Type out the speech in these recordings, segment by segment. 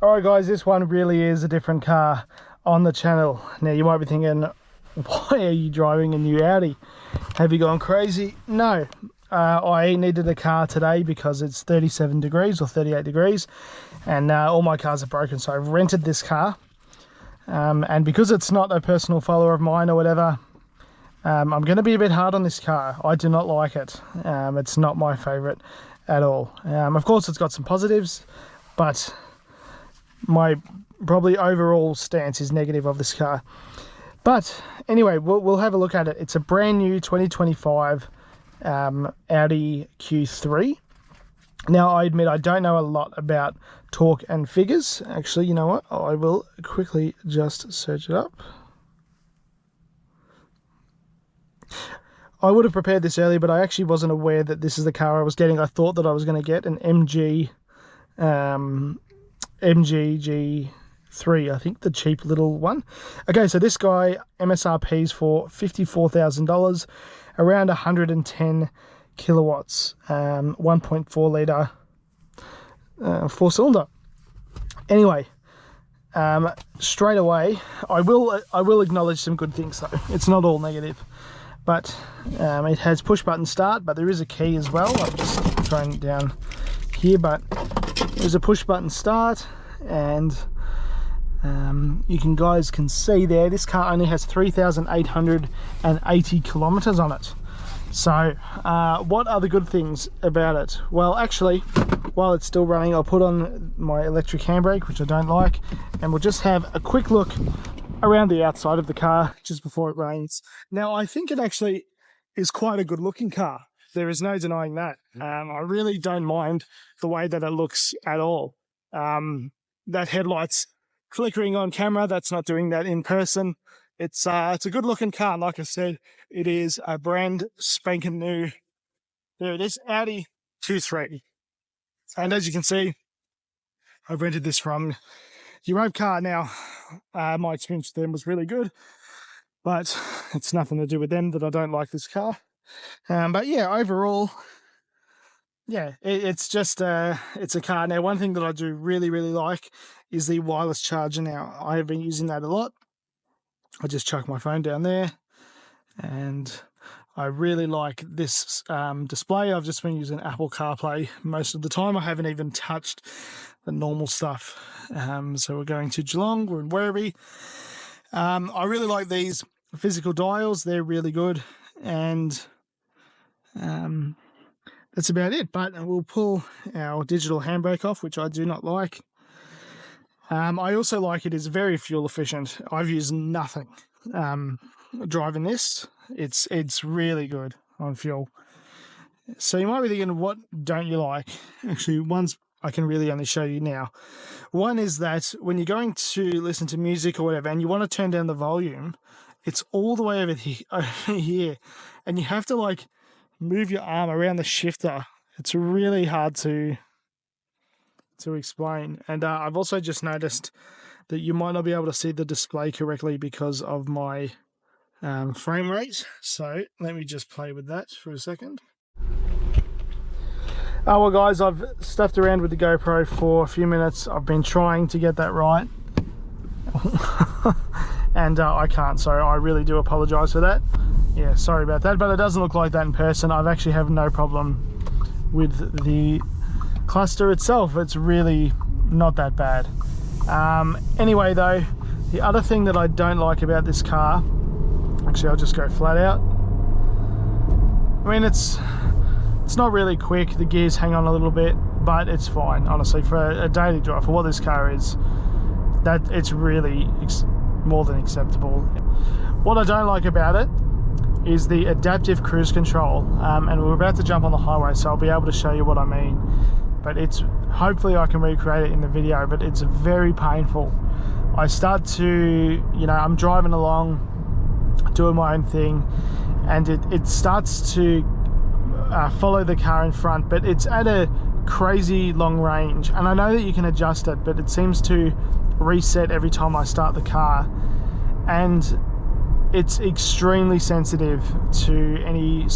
Alright guys, this one really is a different car on the channel. Now you might be thinking, why are you driving a new Audi? Have you gone crazy? No, I needed a car today because it's 37 degrees or 38 degrees and all my cars are broken, so I've rented this car. And because it's not a personal follower of mine or whatever, I'm going to be a bit hard on this car. I do not like it. It's not my favourite at all. Of course it's got some positives, but my probably overall stance is negative of this car. But anyway, we'll have a look at it. It's a brand new 2025 Audi Q3. Now I admit I don't know a lot about torque and figures. Actually, you know what? I will quickly just search it up. I would have prepared this earlier, but I actually wasn't aware that this is the car I was getting. I thought that I was going to get an MG G3, I think, the cheap little one. Okay, so this guy MSRP is for $54,000, around 110 kilowatts, 1.4 litre 4-cylinder. Anyway, straight away, I will acknowledge some good things though. It's not all negative, but it has push button start, but there is a key as well. I've just thrown it down here, but there's a push button start, and you guys can see there, this car only has 3,880 kilometers on it. So what are the good things about it? Well, actually, while it's still running, I'll put on my electric handbrake, which I don't like, and we'll just have a quick look around the outside of the car just before it rains. Now, I think it actually is quite a good looking car. There is no denying that. I really don't mind the way that it looks at all. That headlight's flickering on camera, that's not doing that in person. It's a good looking car. Like I said, it is a brand spanking new, there it is, Audi Q3. And as you can see, I've rented this from Car. Now, my experience with them was really good, but it's nothing to do with them that I don't like this car. But yeah, overall, yeah, it's just it's a car. Now, one thing that I do really like is the wireless charger. Now, I have been using that a lot. I just chuck my phone down there, and I really like this display. I've just been using Apple CarPlay most of the time. I haven't even touched the normal stuff. So we're going to Geelong, we're in Werribee. I really like these physical dials. They're really good, and that's about it. But we'll pull our digital handbrake off, which I do not like. I also like it is very fuel efficient. I've used nothing driving this. It's really good on fuel. So you might be thinking, what don't you like? Actually, one's I can really only show you now. One is that when you're going to listen to music or whatever, and you want to turn down the volume, it's all the way over here, and you have to like move your arm around the shifter. It's really hard to explain. And I've also just noticed that you might not be able to see the display correctly because of my frame rate. So let me just play with that for a second. Oh well guys, I've stuffed around with the GoPro for a few minutes. I've been trying to get that right. And I can't, so I really do apologize for that. Yeah, sorry about that, but it doesn't look like that in person. I've actually have no problem with the cluster itself. It's really not that bad. Anyway though, the other thing that I don't like about this car, actually I'll just go flat out. I mean, it's not really quick, the gears hang on a little bit, but it's fine, honestly, for a daily drive, for what this car is, that it's really more than acceptable. What I don't like about it is the adaptive cruise control, and we're about to jump on the highway, so I'll be able to show you what I mean. But it's, hopefully I can recreate it in the video, but it's very painful. I start to, I'm driving along, doing my own thing, and it starts to follow the car in front, but it's at a crazy long range, and I know that you can adjust it, but it seems to reset every time I start the car, and it's extremely sensitive to any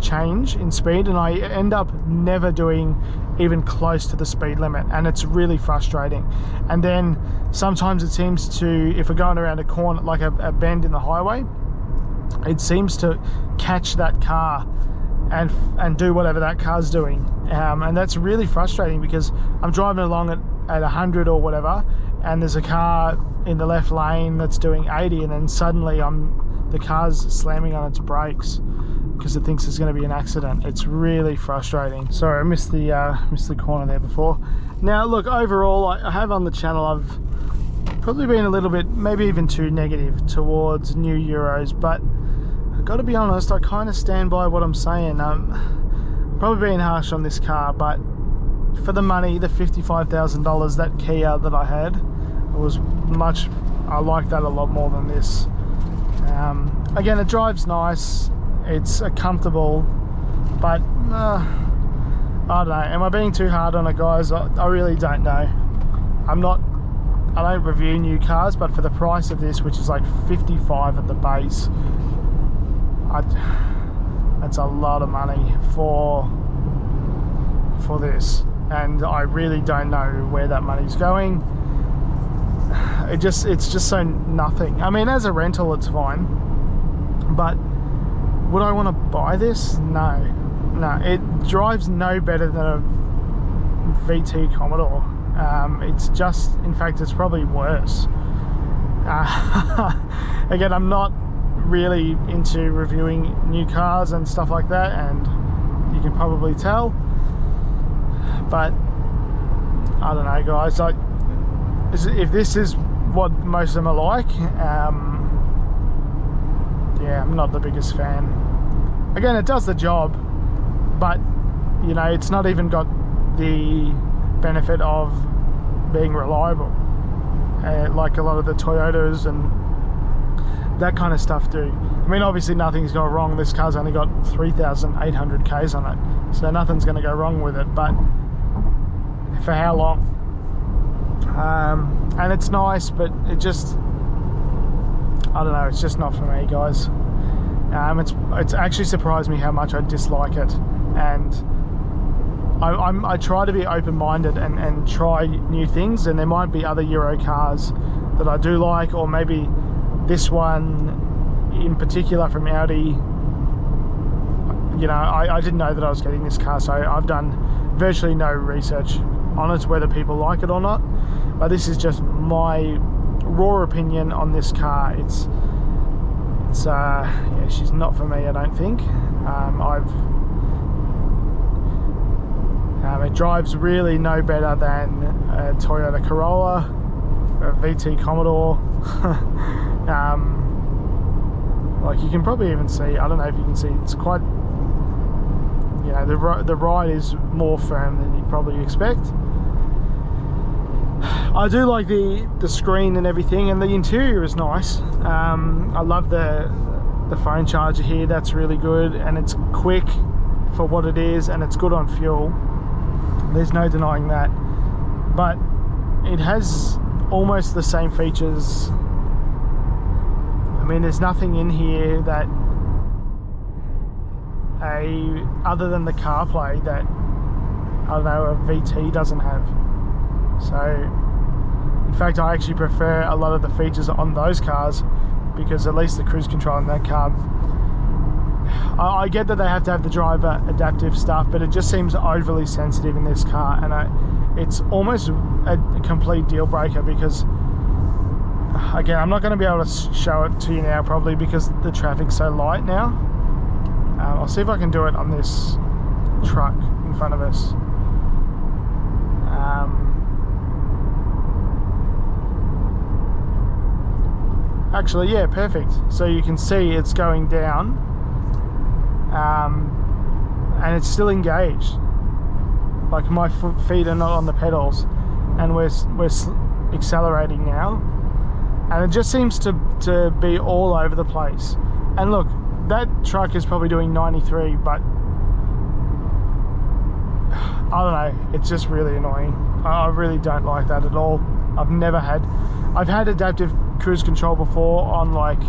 change in speed, and I end up never doing even close to the speed limit, and it's really frustrating. And then sometimes it seems to, if we're going around a corner, like a bend in the highway, it seems to catch that car and do whatever that car's doing, and that's really frustrating, because I'm driving along at 100 or whatever, and there's a car in the left lane that's doing 80, and then suddenly the car's slamming on its brakes because it thinks there's going to be an accident. It's really frustrating. Sorry, I missed the corner there before. Now look, overall, I have on the channel, I've probably been a little bit, maybe even too negative towards new Euros, but I've got to be honest, I kind of stand by what I'm saying. Probably being harsh on this car, but for the money, the $55,000, that Kia that I had, I like that a lot more than this. Again, it drives nice, it's comfortable, but I don't know, am I being too hard on it, guys? I really don't know. I don't review new cars, but for the price of this, which is like 55 at the base, that's a lot of money for this, and I really don't know where that money's going. It's just so nothing. I mean, as a rental it's fine, but would I want to buy this? No, it drives no better than a VT Commodore. It's just, in fact, it's probably worse. Again, I'm not really into reviewing new cars and stuff like that, and you can probably tell, but I don't know, guys, if this is what most of them are like, yeah, I'm not the biggest fan. Again, it does the job, but you know, it's not even got the benefit of being reliable, like a lot of the Toyotas and that kind of stuff do. I mean, obviously nothing's gone wrong. This car's only got 3,800 Ks on it, so nothing's going to go wrong with it, but for how long? And it's nice, but it just, I don't know, it's just not for me, guys. It's actually surprised me how much I dislike it, and I try to be open-minded and try new things, and there might be other Euro cars that I do like, or maybe this one in particular from Audi. You know, I didn't know that I was getting this car, so I've done virtually no research on it, whether people like it or not, but this is just my raw opinion on this car. It's yeah, she's not for me, I don't think. It drives really no better than a Toyota Corolla, a VT Commodore. Like, you can probably even see, I don't know if you can see, it's quite, you know, the ride is more firm than you'd probably expect. I do like the screen and everything, and the interior is nice. I love the phone charger here, that's really good, and it's quick for what it is, and it's good on fuel. There's no denying that, but it has almost the same features. I mean, there's nothing in here that other than the CarPlay that, I don't know, a VT doesn't have. So in fact, I actually prefer a lot of the features on those cars, because at least the cruise control in that car, I get that they have to have the driver adaptive stuff, but it just seems overly sensitive in this car, and it's almost a complete deal breaker, because again, I'm not going to be able to show it to you now, probably because the traffic's so light now. I'll see if I can do it on this truck in front of us. Actually, yeah, perfect. So you can see it's going down, and it's still engaged. Like, my feet are not on the pedals, and we're accelerating now, and it just seems to be all over the place. And look, that truck is probably doing 93, but I don't know, it's just really annoying. I really don't like that at all. I've had adaptive cruise control before on like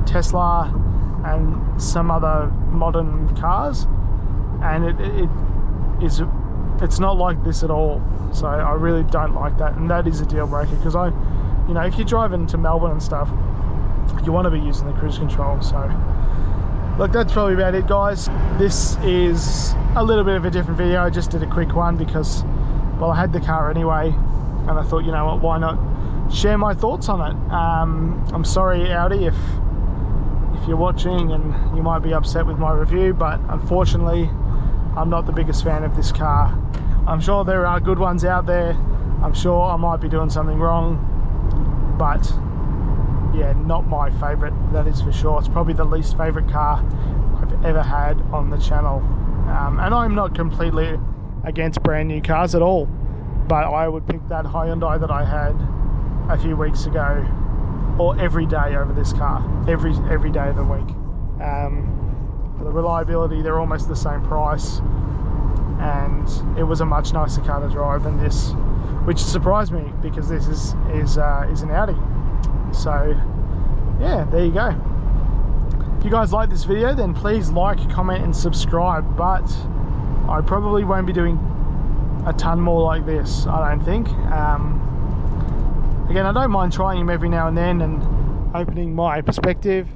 Tesla and some other modern cars, and it's not like this at all. So I really don't like that, and that is a deal breaker, because you know, if you're driving to Melbourne and stuff, you want to be using the cruise control. So look, that's probably about it, guys. This is a little bit of a different video. I just did a quick one because, well, I had the car anyway, and I thought, you know what, why not share my thoughts on it. I'm sorry, Audi, if you're watching, and you might be upset with my review, but unfortunately I'm not the biggest fan of this car. I'm sure there are good ones out there. I'm sure I might be doing something wrong, but yeah, not my favorite, that is for sure. It's probably the least favorite car I've ever had on the channel. And I'm not completely against brand new cars at all, but I would pick that Hyundai that I had a few weeks ago, or every day, over this car, every day of the week. For the reliability, they're almost the same price, and it was a much nicer car to drive than this, which surprised me, because this is an Audi. So yeah, there you go. If you guys like this video, then please like, comment and subscribe, but I probably won't be doing a ton more like this, I don't think. Again, I don't mind trying them every now and then and opening my perspective,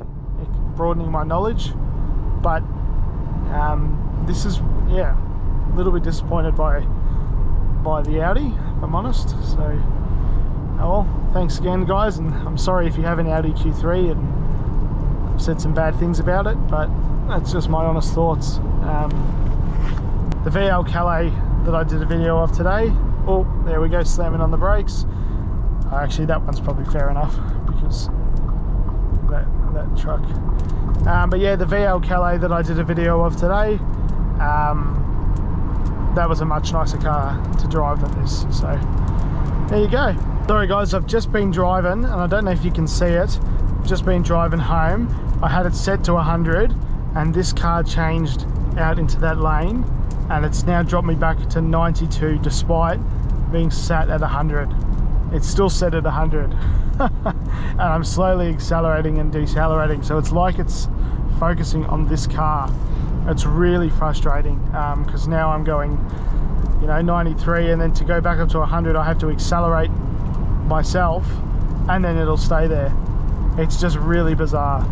broadening my knowledge, but this is, yeah, a little bit disappointed by the Audi, if I'm honest. So oh well, thanks again, guys, and I'm sorry if you have an Audi Q3 and I've said some bad things about it, but that's just my honest thoughts. The VL Calais that I did a video of today, oh, there we go, slamming on the brakes. Actually, that one's probably fair enough, because that truck. But yeah, the VL Calais that I did a video of today, that was a much nicer car to drive than this. So there you go. Sorry guys, I've just been driving, and I don't know if you can see it, I've just been driving home. I had it set to 100, and this car changed out into that lane, and it's now dropped me back to 92 despite being sat at 100. It's still set at 100. And I'm slowly accelerating and decelerating, so it's like it's focusing on this car. It's really frustrating, because now I'm going, you know, 93, and then to go back up to 100 I have to accelerate myself, and then it'll stay there. It's just really bizarre.